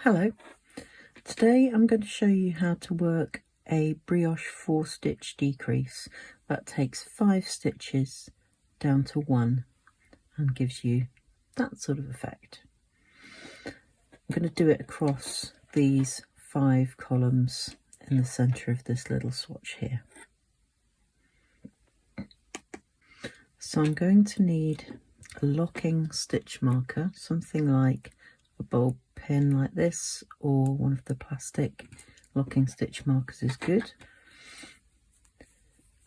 Hello, today I'm going to show you how to work a brioche 4-stitch decrease that takes 5 stitches down to 1 and gives you that sort of effect. I'm going to do it across these 5 columns in the centre of this little swatch here. So I'm going to need a locking stitch marker, something like a bulb pin like this, or one of the plastic locking stitch markers is good,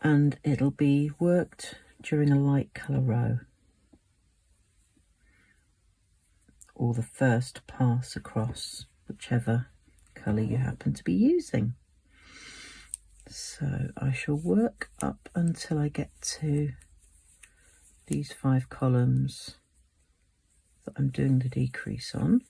and it'll be worked during a light colour row or the first pass across whichever colour you happen to be using. So I shall work up until I get to these 5 columns that I'm doing the decrease on.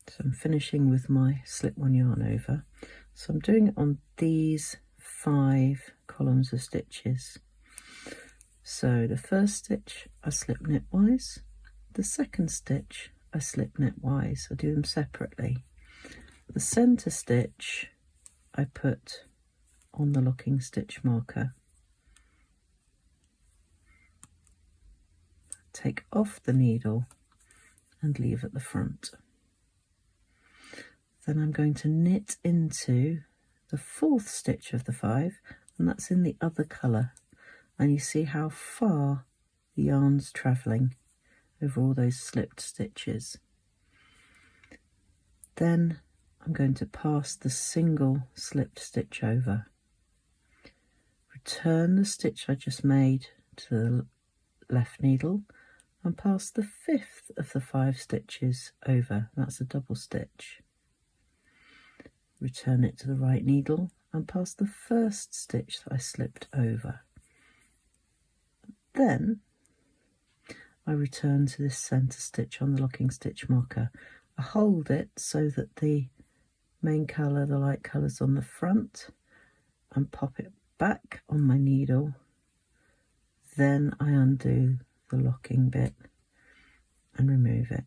So I'm finishing with my slip-one yarn over. So I'm doing it on these 5 columns of stitches. So the first stitch I slip knitwise, the second stitch I slip knitwise. I do them separately. The centre stitch I put on the locking stitch marker. Take off the needle and leave at the front. Then I'm going to knit into the 4th stitch of the 5, and that's in the other colour. And you see how far the yarn's travelling over all those slipped stitches. Then I'm going to pass the single slipped stitch over. Return the stitch I just made to the left needle and pass the 5th of the 5 stitches over. That's a double stitch. Return it to the right needle and pass the 1st stitch that I slipped over. Then I return to this centre stitch on the locking stitch marker. I hold it so that the main colour, the light colour's on the front, and pop it back on my needle. Then I undo the locking bit and remove it.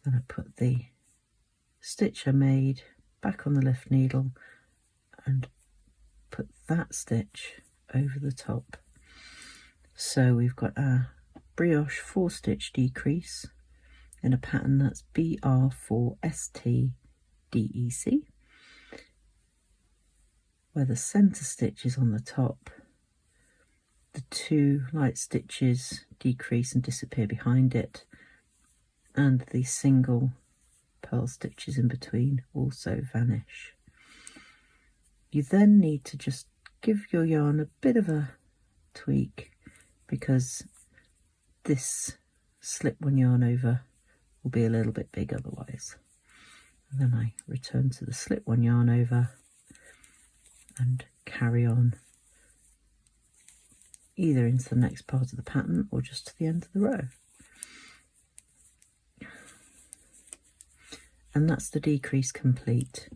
Then I put the stitch I made back on the left needle and put that stitch over the top. So we've got our brioche 4-stitch decrease in a pattern that's Br4st DEC, where the centre stitch is on the top, the 2 light stitches decrease and disappear behind it, and the single pearl stitches in between also vanish. You then need to just give your yarn a bit of a tweak, because this slip-one yarn over will be a little bit big otherwise. And then I return to the slip-one yarn over and carry on either into the next part of the pattern or just to the end of the row. And that's the decrease complete.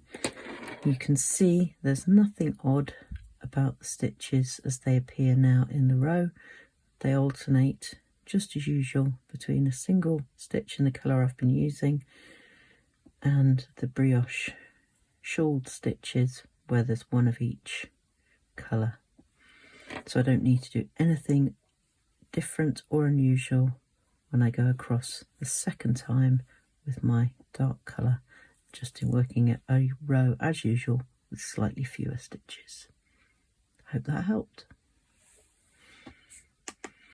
You can see there's nothing odd about the stitches as they appear now in the row. They alternate just as usual between a single stitch in the colour I've been using and the brioche shawled stitches where there's one of each colour. So I don't need to do anything different or unusual when I go across the second time with my dark colour, just in working at a row as usual with slightly fewer stitches. Hope that helped.